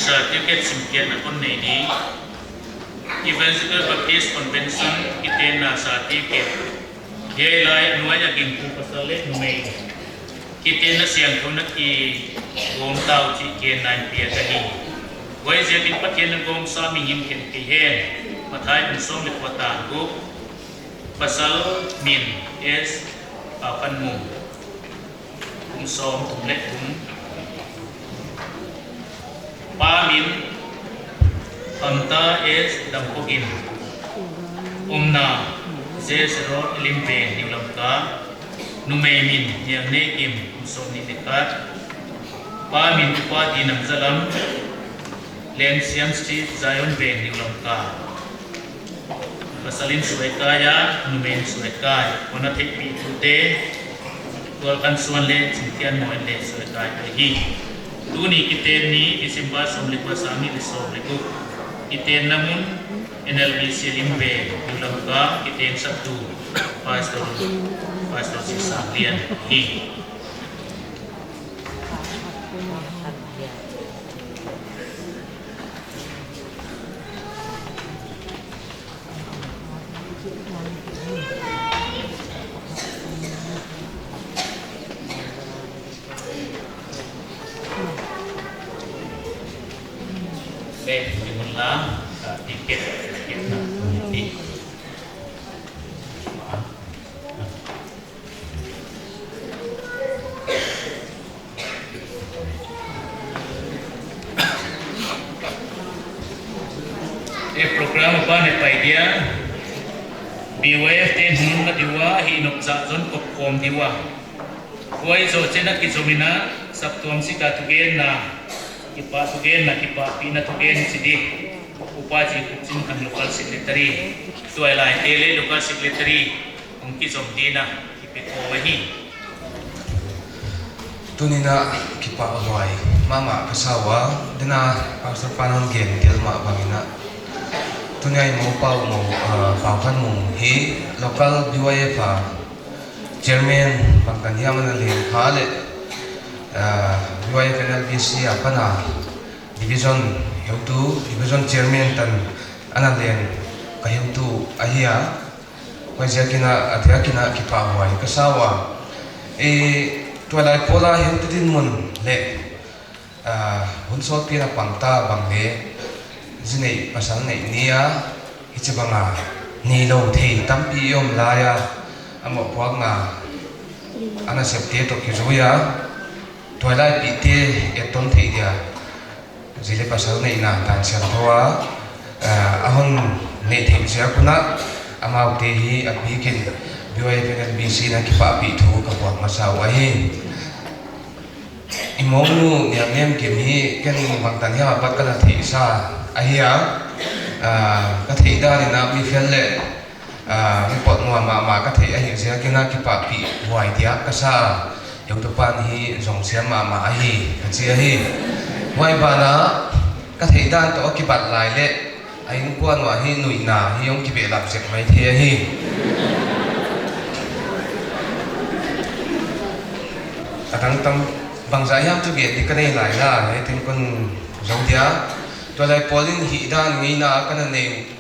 certificate simpian na kon ni Evangelical Baptist Convention kitena certificate ye lai nuaya gingku pasale numei kitena siang thona ki gom tau chi ke nan pia tahi wai je bin patien gom sa mi him ken ki he mathai bin som le kwata go pasal min es apan mu som le pa min Amta es Dampokin Umna Zesero Limpe Nilamka Numemin yang nekim Usoni dekat Pamin Upati Namzalam Len Siam Street Zion Ben Nilamka Masalin Suekaya Numen Suekai Wana Tepi Tute Tualkan Suan Le Cintian Moen Le Suekai Hi Tuni kiten ni isimba somlik basami lisomliku kiten namun NLBC limbe yulamka kiten sabtu pastor sisaklian hi Dimulang tiket na di program apa ne paidia BWF ten hunun na diwa hinok sa zon kopkom diwa wai zo chena kizomina saptuam sikatugen na kipa tugen na kipa pina tugen sidi upaji kupsin kan local secretary tuaila tele local secretary ungki somtina ipeko wahi tunina kipa wai mama kasawa dina pastor panon gen dilma bangina tunai mo pau mo paukan mo hi local BYF chairman pangkanya manalin hale BYF NLBC apa na division division chairman tan analen kayong tu ahia wajah kina atia kina kipa wai kasawa tualai pola yung tudin mun le unsot kina pangta bangle zinay pasal na niya ichibanga nilo thei tampi yom laya amo puag nga ana septe to kizuya tualai pite eton thei dia zile pasal na ina tan siya toa ahon ne thei siya kuna amaw tehi abikin BYF NLBC na kipa pitu kapuag masawa hin imonu yang kini kan magtanya apat kana thei sa ahia ka thei da ni na mi felle mi pot mo ma ka thei ahia sia kina kipa pi wai dia ka sa yong to pan hi jong sia ma ahi ka chi ahi wai ba na ka thei dan to ki bat lai le ai nu kwan wa hi nui na hi yong ki be lap sek mai the hi atang tam bang zayam tu ge di kanai lai la he tin kun jong dia to lai polin hi dan ngi na kana nei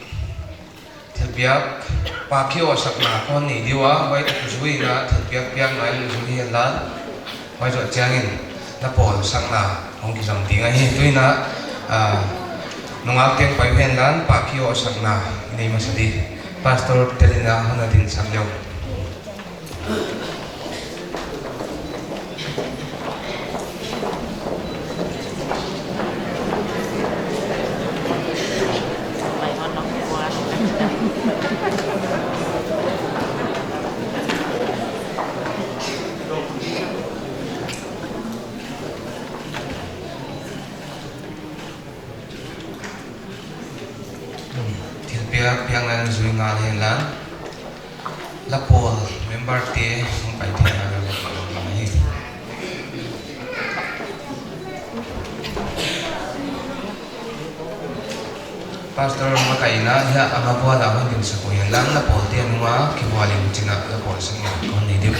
thelpiak pa khio sakna kon ni diwa wai tu zui na thelpiak piang nai lu zui hi la wai zo changin na pol sakna ong ki jam tinga hi tuina nongak teng pai hen lan pa khio sakna nei masadi pastor telina hana din samyo piang nan zui ngal hen lan la pol member te mong pai te na la hi pastor makaina ya amapwa la hon din sa ko yan lang la pol te nuwa ki wali china la pol sang ya kon ni dim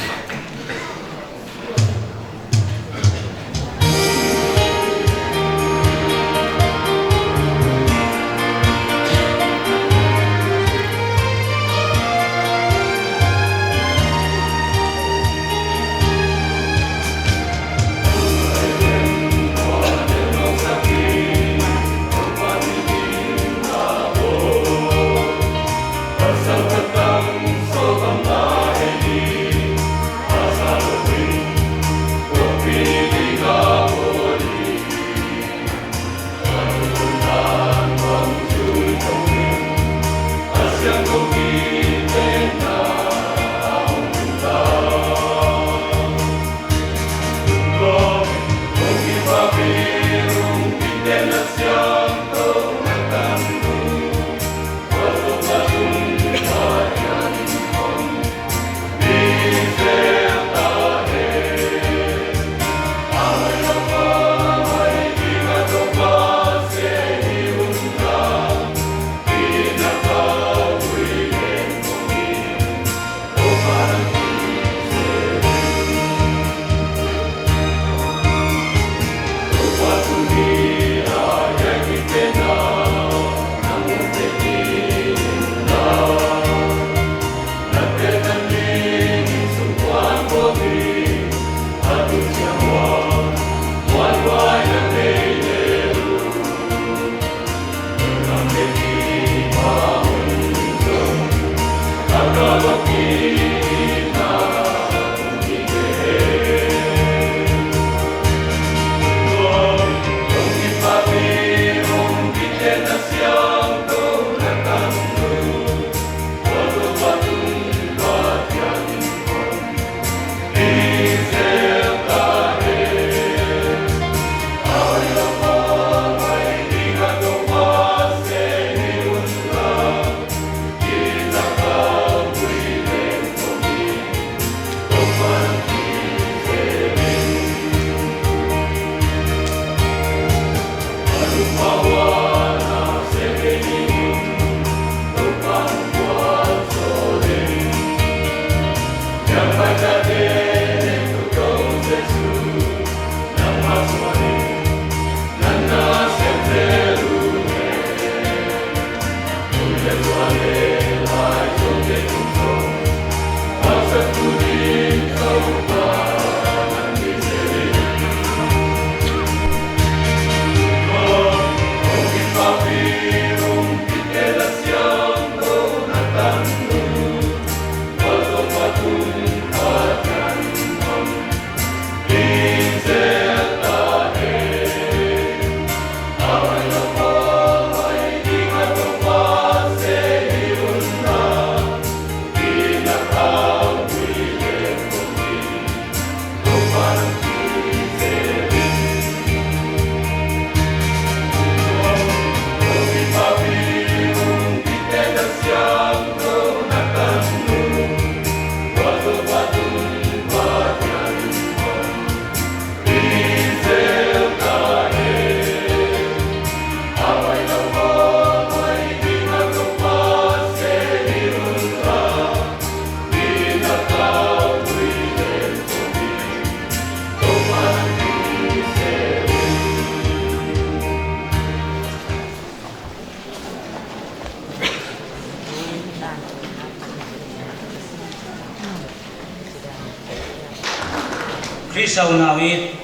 Krisaw nawit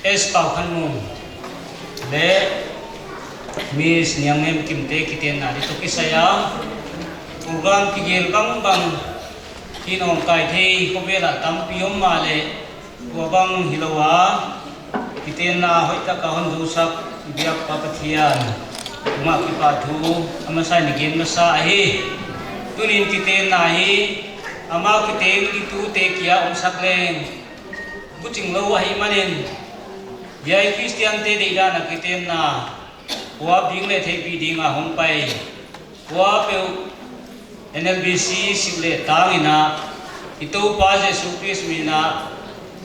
es pau khan mun le mis nyangem kimte kiten na dito kisaya ugan tigil bang kinong kai thei ko bela tampiyom male wabang hilawa kiten na hoita ka hon dusak biak papathian ma ki pathu amasai ni gen masa ahi tunin kiten na hi ama kiten itu te kia saklen bucing lo wahi manin biai Christian te de na kiten na wa bing le thei pi dinga hong pai wa pe NLBC sible tangina itu pa Jesus Christ mina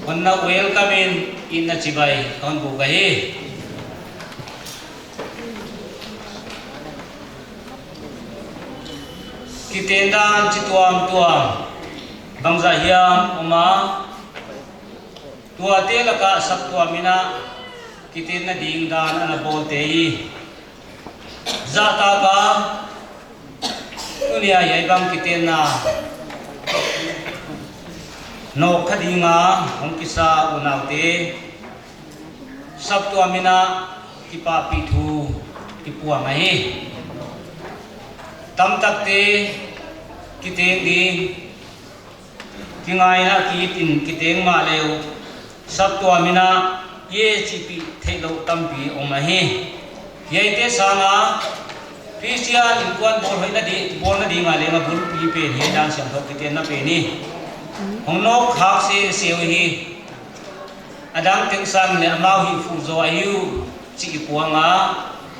wanna welcome in na chibai kon bu gahi kitendan chituam bangsa hiam uma tua te laka saktua mina kitin na ding dan ana bolte hi zata ka dunia yai bang kitin na no khadinga hong kisa unaute saktua mina kipa pithu tipua mai tam takte kitin ding kingai na kitin kiteng ma leu sab to amina ye chipi thelo tampi omahi ye te sana Christian inkuan bol hoina di bol na di ma le ma bul pi pe he dan siam tho kiten na pe ni hongno khak se seu hi adang teng san le amau hi fu zo ayu chi puanga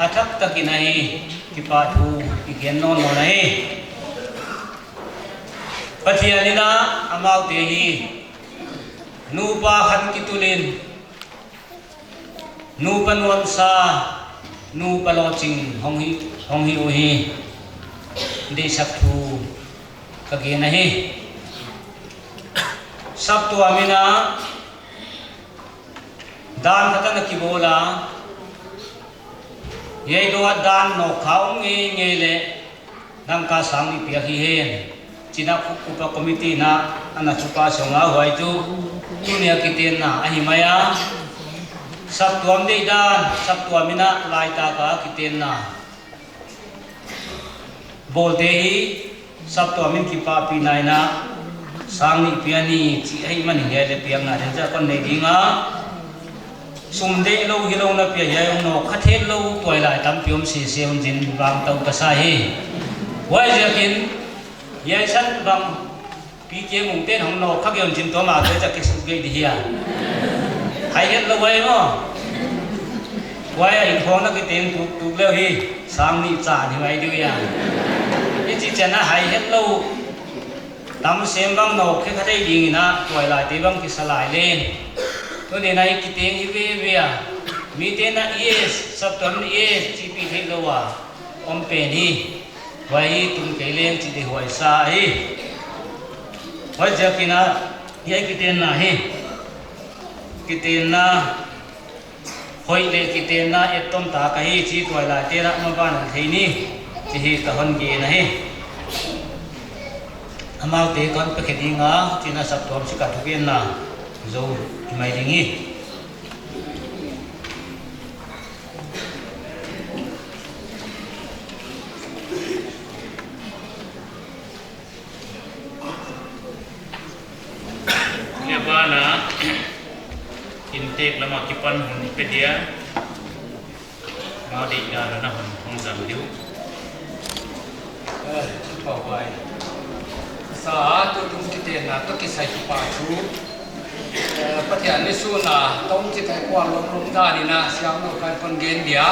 athak takinai kipa thu igen non no nai pathianina amau te hi nupa khan kitulin nupa nuam sa nupa loching hong hi ohi de sak thu kagi nahi sab tu amina dan kata nak kibola ye doa dan no kau nge le nang ka sang ni pia hi hen china upa komiti na ana chupa songa huai tu dunia kiten na ahimaya sab tu am dei dan sab tu amina lai ta ka kiten na bol de hi sab tu amin ki pa pi nai na sang ni pia ni chi ai man hi le piang na den ja kon nei dinga sum de lo hi lo na pia ya ong no khathe lo toy lai tam piom si se on jin bang tau ka sa hi wai ja kin ye san bang pi ke mung ten hong no khak yon jin to ma ke ja ke su ge di ya hai het lo wai mo wai ai phong na ke ten tu leo hi sang ni cha ni mai du ya ni chi chen na hai het lo tam sem bang no ke khathe ding na toy lai te bang ki sa lai len to ne nai ki teng hi ve ya mi te na yes sab tam ni yes chi pi the lo wa om pe ni wai tum ke len chi de hoi sa hi wai ja ki na ye ki ten na hi ki ten na hoi le ki ten na et tom ta ka hi chi toy la te ra ma ba na thei ni chi hi ka hon ge na hi amau te kon pe ke dinga chi na sab tom chi ka thu gen na zo mai ding hi Bana intake lama kipan hun pedia ma di na na hun hong zam diu bảo vậy sa tôi cũng chỉ tiền là tôi cái sai cái bà chú phát hiện cái số là tông chỉ thấy qua lồng lồng ra đi na sáng nó cái con gen bia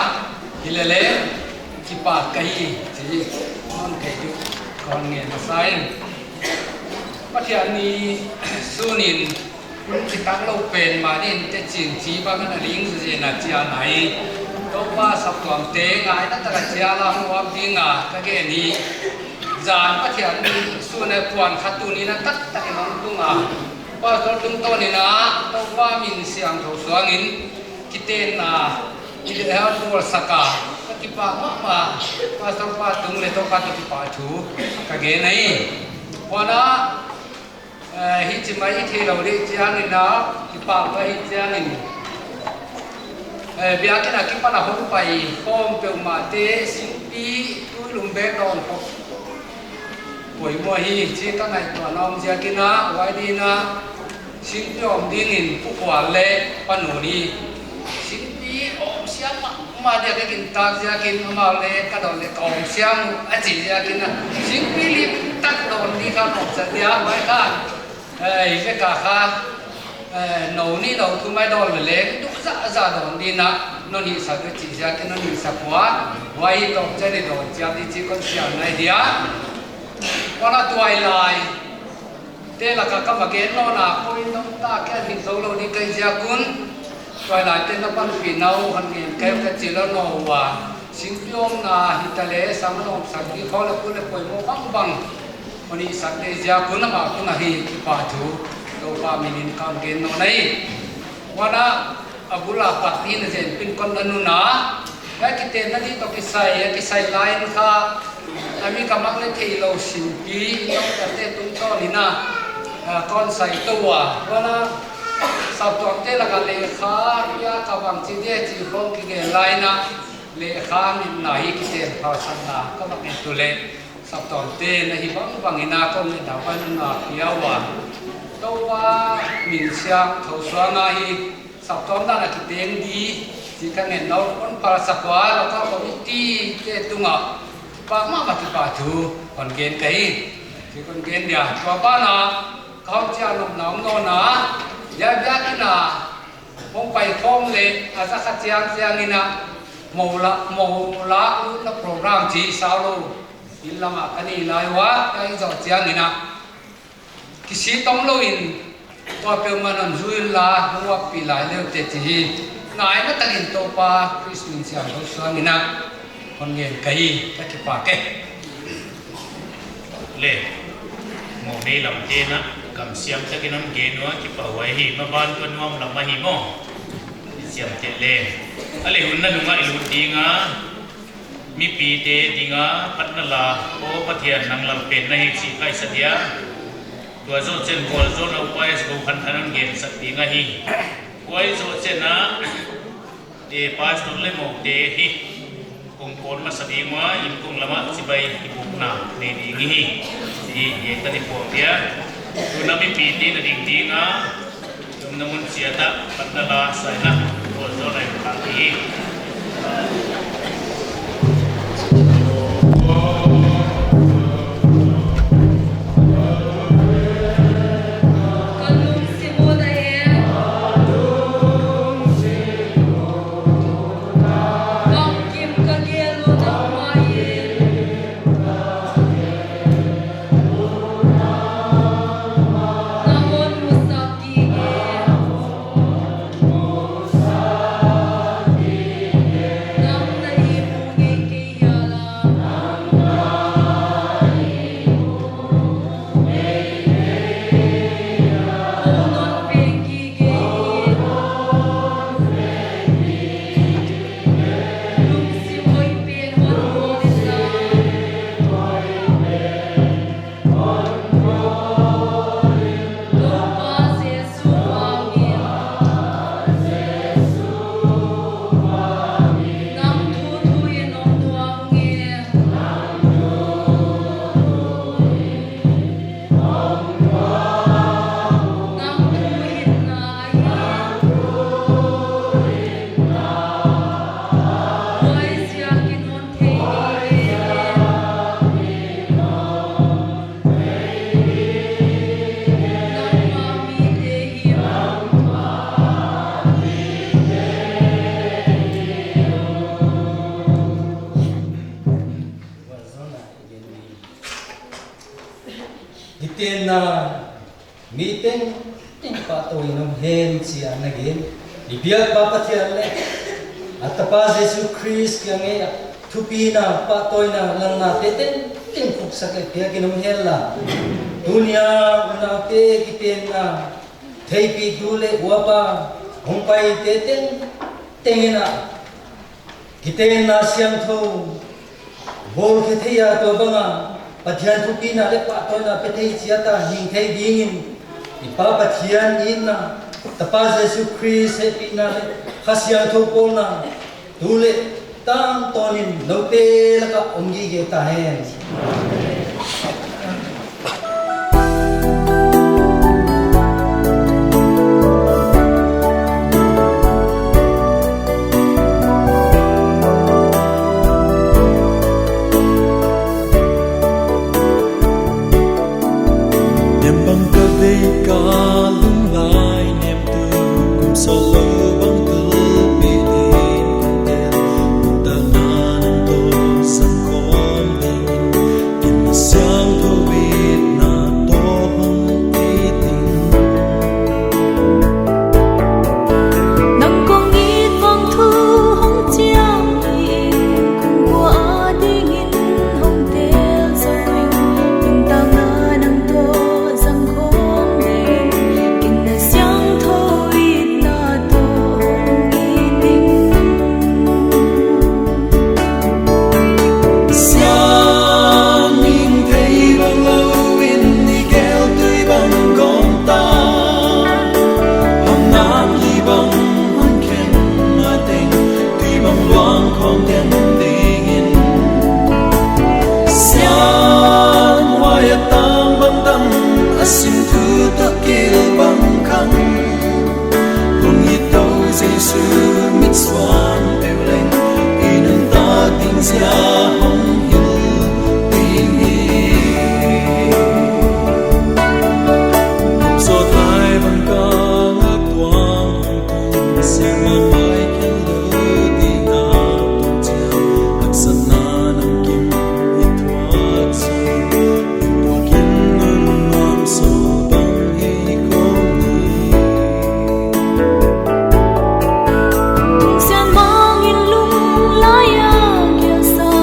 thì lệ cái bà cái chỉ con cái chú con nghe nó sai phát hiện ni số nín cũng chỉ tăng lâu bền mà nên cái chuyện chỉ bằng cái lính gì là chia này đâu qua sập toàn tế ngài đã tất cả chia là không có tiếng cái này dàn phát hiện ni số này quan khát tu ni là tất tất cái món tung qua đó tung to này na đâu qua mình xiang thầu xóa nghìn cái tên là cái điều đó tôi saka cái bà mà qua sau qua tung lên tôi qua tôi cái bà chú cái này qua đó hi chi mai thi lo ri chiang ni na ki pa pa hi chiang ni bia ke na ki pa na ho pai kom pe ma te sing pi tu lum be don ko poi mo hi chi ta nai to nom sia ki na wai di na sing pi om ding in pu kwa le pa nu ni sing pi om sia ma de ke kin ta sia kin ma le ka don le kom sia a chi sia kin na sing pi li tak don ni ka mo sa dia wai ka cái cả kha nấu ni nấu thu mai đòn về lên đúng dạ đòn đi nè nó đi sao cái chỉ ra cái nó đi sao quá quay đòn chơi để đòn chơi đi chỉ con xiao này đi á qua là tuổi lại thế là các bạn cái nó là coi nó ta cái hình dấu lâu đi cây gia cún tuổi lại tên nó ban phi nấu hành nghề cái chỉ nó nấu và sinh viên là hiện tại lẽ sáng nó sáng đi khó là cũng là coi mua bằng oni sakte ja kuna ma kuna hi pa thu to pa minin kan gen no nei wana abula pati na zen pin kon anu na ka kite na di to kisai line kha ami kamak le thei lo sin pi no ka te tum to ni na kon sai to wa wana sab to te la ka le kha ya ka bang chi de chi khom ki ge line na le kha min na hi kite pa san na ka mak tu le sab ton te na hi bang ina ko ni da pan na piawa to wa min sia tho swa na hi sab ton da na ki teng di ji ka ne no kon para sakwa lo ka ko ti te tunga pa ma ba ki pa thu kon gen kai ki kon gen dia to pa na khom cha lom nong no na ya ki na mong pai khom le a sa kha chiang ina mo la na program ji sao lo in lama kani laiwa kai zo chiang ina kisi tom lo in wa pe manan zuin la wa pi lai le te chi ngai na takin to pa krismin siang lo sang ina kon ngen kai ta ki pa ke le mồ mê làm tên á cầm xiêm cho cái năm kế nữa chỉ bảo vậy hi mà ban tuần mong làm mà hi mò xiêm tên lên à lệ hun na nung ai lu đi ngá mi pi te đi ngá bắt na là ô bắt thiền năng làm bên này chỉ cái sát dia tua zo chen bol zo na quay go khan thanan gen sát đi ngá hi quay zo chen na de pastor le mo de hi kung kon ma sa di mo in kung lama si bay ibuk na ne di ngi si ye ta ni po dia tu na mi pi ti na ding ding a tum na mun sia ta pat na la sai na ko zo lai ka ti Gitin na meeting ting patoy ng hen siya nagin ibiyag papatyan le at tapos Yesu Christ yang tupi na patoy na lang natin ting fuksa kay biyag ng hela dunia una pe gitin na theipi dule wapa hongpai teten tengena gitin na siyang tho bol ketheya to banga Pathian tupi na le pa to na petei chiata hing thei dingin ipa pathian in na tapa Yesu Christ he na le khasian tho pol na dule tam tonin lote la ka omgi ge ta hen Hãy subscribe cho kênh Ghiền Mì Gõ để không bỏ lỡ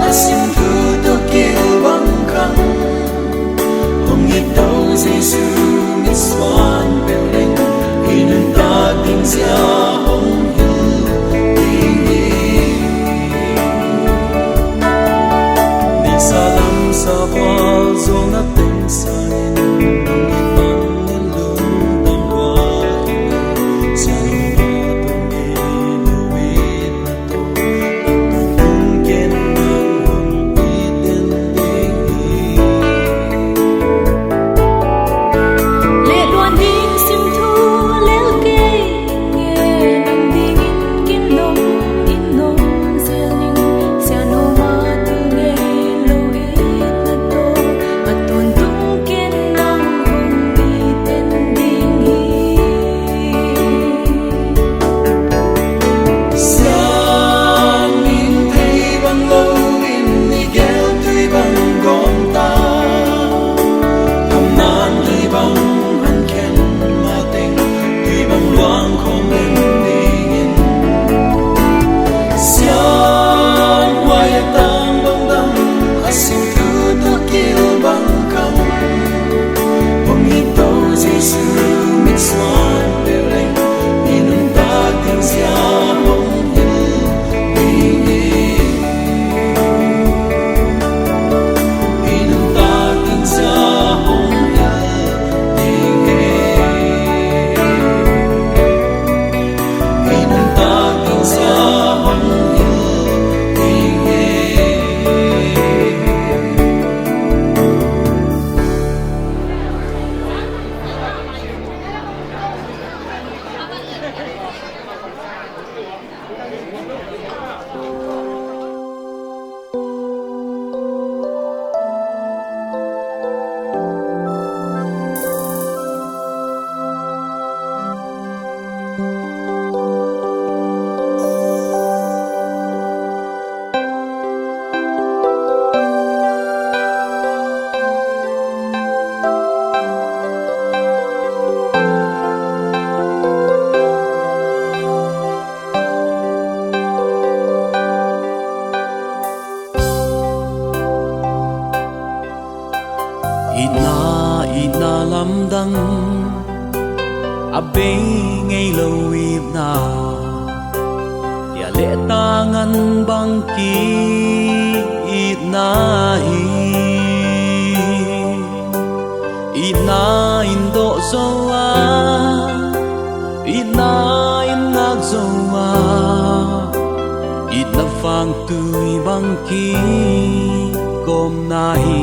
asim thu to kil bang khang hong hit do Giêsu mit swan building in ta ting sia hong hiu ting ni salam sa bal zo na ting san lamdang abe ngay lawib na ya lệ tangan bangki itnahi ina indo zoa ina inag zoa ina phang tui bangki kom nahi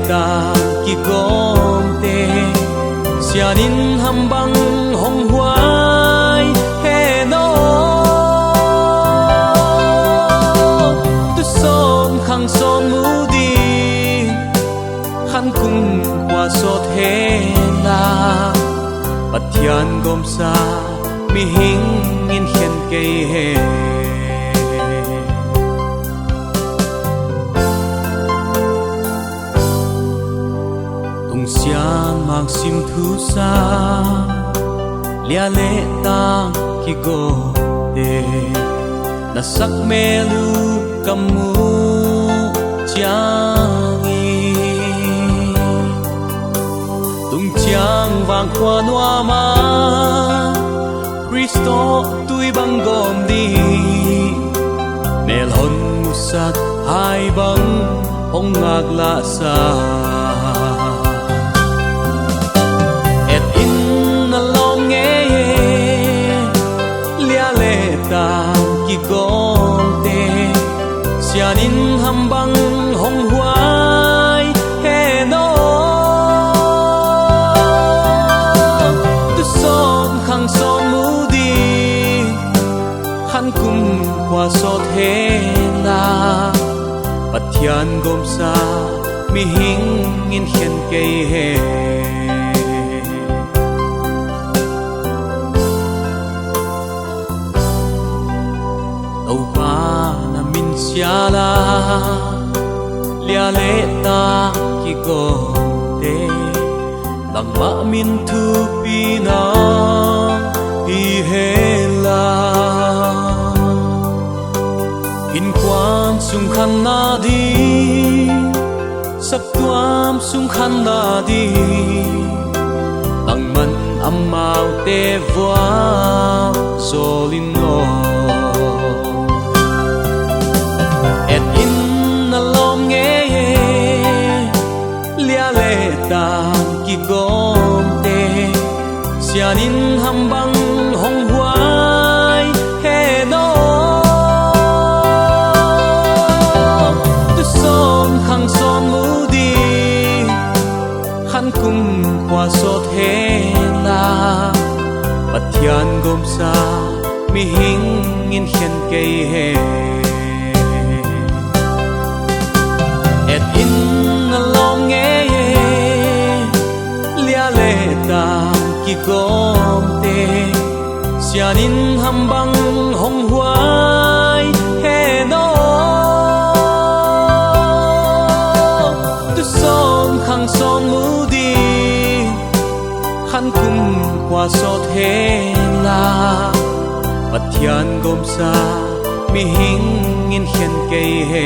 ta ki gom te sianin hambang hong huai he no tu son khang son mu di khan cung qua sot he na pathian gom sa mi hing in hian ke he siang mang sim thu sa lia le ta ki go de na sak me lu kamu chiang i tung chiang vang kwa noa ma Cristo tui bang gom di mel hon musat hai bang hong ngak la sa ki gom te sianin hambang hong huai he no tu son khang son mu di khan kum qua sot he na pathian gom sa mi hing in hian ke he la lia le ta ki go te nang ma min thu pi na te voa zolin lo et in na lom nge lia le ta ki gom te sianin hambang hong huai he no tu som khang som mu di khan kum qua sot he la pathian gom sa mi hing in hian ke he et in na long nge lia le ta ki gom te sianin hambang hong huai he no tu som khang som mu di khan kum qua sot he la pathian gom sa mi hing in hian ke he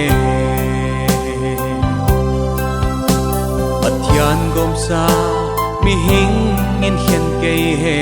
pathian gom sa mi hing in hian ke he